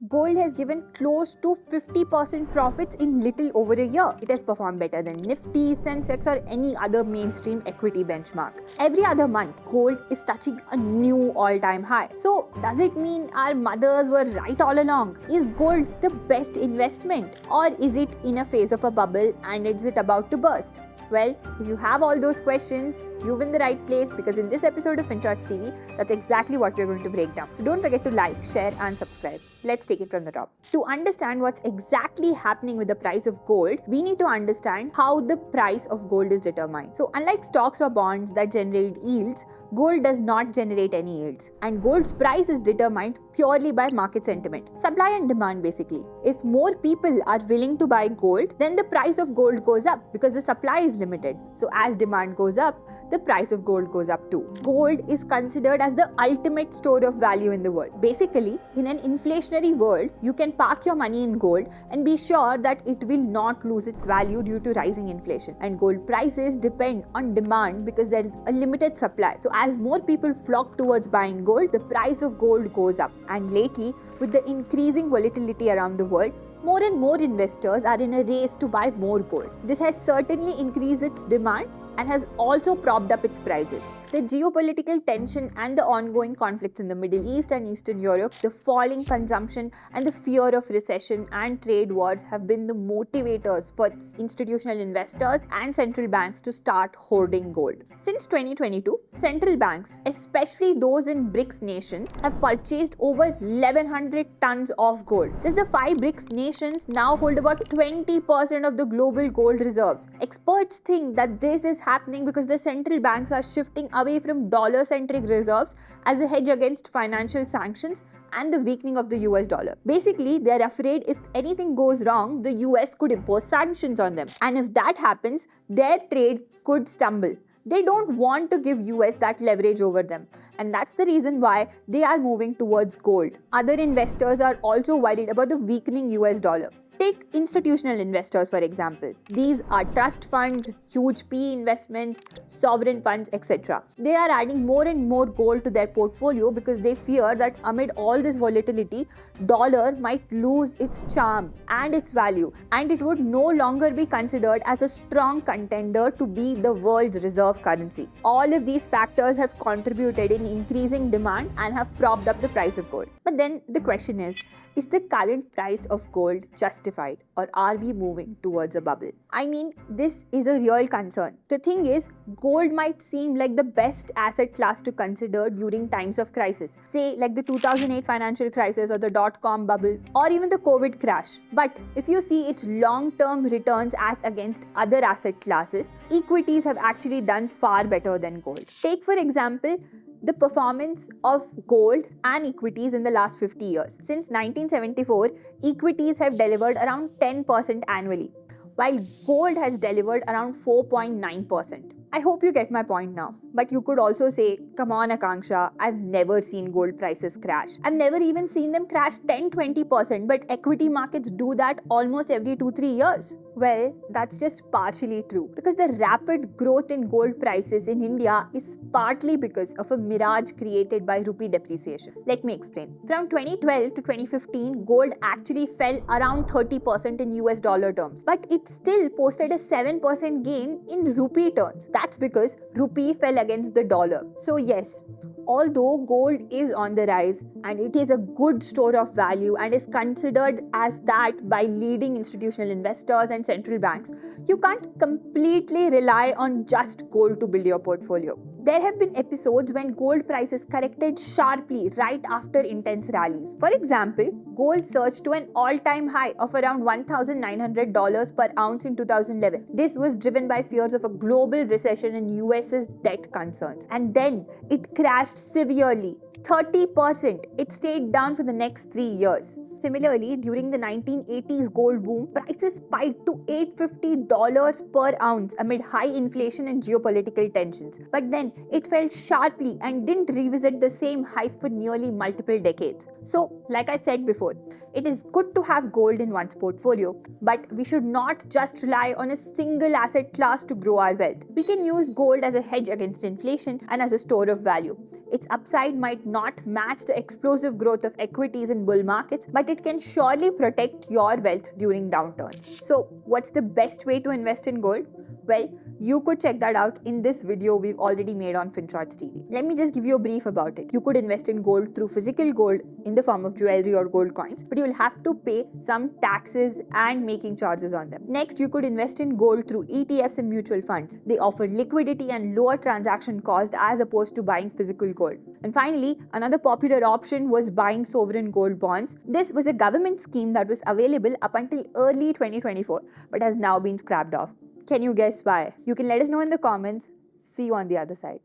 gold has given close to 50% profits in little over a year. It has performed better than Nifty, Sensex or any other mainstream equity benchmark. Every other month, gold is touching a new all-time high. So does it mean our mothers were right all along? Is gold the best investment? Or is it in a phase of a bubble and is it about to burst? Well, if you have all those questions, you're in the right place because in this episode of FinCharts TV, that's exactly what we're going to break down. So don't forget to like, share and subscribe. Let's take it from the top. To understand what's exactly happening with the price of gold, we need to understand how the price of gold is determined. So unlike stocks or bonds that generate yields, gold does not generate any yields. And gold's price is determined purely by market sentiment. Supply and demand basically. If more people are willing to buy gold, then the price of gold goes up because the supply is limited. So as demand goes up, the price of gold goes up too. Gold is considered as the ultimate store of value in the world. Basically, in an inflationary world, you can park your money in gold and be sure that it will not lose its value due to rising inflation. And gold prices depend on demand because there is a limited supply. So as more people flock towards buying gold, the price of gold goes up. And lately, with the increasing volatility around the world, more and more investors are in a race to buy more gold. This has certainly increased its demand and has also propped up its prices. The geopolitical tension and the ongoing conflicts in the Middle East and Eastern Europe, the falling consumption and the fear of recession and trade wars have been the motivators for institutional investors and central banks to start hoarding gold. Since 2022, central banks, especially those in BRICS nations, have purchased over 1100 tons of gold. Just the 5 BRICS nations now hold about 20% of the global gold reserves. Experts think that this is happening because the central banks are shifting away from dollar-centric reserves as a hedge against financial sanctions and the weakening of the US dollar. Basically, they're afraid if anything goes wrong, the US could impose sanctions on them. And if that happens, their trade could stumble. They don't want to give US that leverage over them. And that's the reason why they are moving towards gold. Other investors are also worried about the weakening US dollar. Take institutional investors, for example. These are trust funds, huge PE investments, sovereign funds, etc. They are adding more and more gold to their portfolio because they fear that amid all this volatility, dollar might lose its charm and its value, and it would no longer be considered as a strong contender to be the world's reserve currency. All of these factors have contributed in increasing demand and have propped up the price of gold. But then the question is the current price of gold justified, or are we moving towards a bubble? I mean, this is a real concern. The thing is, gold might seem like the best asset class to consider during times of crisis, say like the 2008 financial crisis or the dot-com bubble or even the COVID crash. But if you see its long-term returns as against other asset classes, equities have actually done far better than gold. Take for example, the performance of gold and equities in the last 50 years. Since 1974, equities have delivered around 10% annually, while gold has delivered around 4.9%. I hope you get my point now. But you could also say, come on Akanksha, I've never seen gold prices crash. I've never even seen them crash 10-20%, but equity markets do that almost every 2-3 years. Well, that's just partially true because the rapid growth in gold prices in India is partly because of a mirage created by rupee depreciation. Let me explain. From 2012 to 2015, gold actually fell around 30% in US dollar terms, but it still posted a 7% gain in rupee terms. That's because rupee fell against the dollar. So yes, although gold is on the rise and it is a good store of value and is considered as that by leading institutional investors and central banks, you can't completely rely on just gold to build your portfolio. There have been episodes when gold prices corrected sharply right after intense rallies. For example, gold surged to an all-time high of around $1,900 per ounce in 2011. This was driven by fears of a global recession and US's debt concerns. And then it crashed severely. 30%. It stayed down for the next 3 years. Similarly, during the 1980s gold boom, prices spiked to $850 per ounce amid high inflation and geopolitical tensions. But then it fell sharply and didn't revisit the same highs for nearly multiple decades. So, like I said before, It is good to have gold in one's portfolio, but we should not just rely on a single asset class to grow our wealth. We can use gold as a hedge against inflation and as a store of value. Its upside might not match the explosive growth of equities in bull markets, but it can surely protect your wealth during downturns. So, what's the best way to invest in gold? Well, you could check that out in this video we've already made on FinShots TV. Let me just give you a brief about it. You could invest in gold through physical gold in the form of jewelry or gold coins, but you will have to pay some taxes and making charges on them. Next, you could invest in gold through ETFs and mutual funds. They offer liquidity and lower transaction cost as opposed to buying physical gold. And finally, another popular option was buying sovereign gold bonds. This was a government scheme that was available up until early 2024, but has now been scrapped off. Can you guess why? You can let us know in the comments. See you on the other side.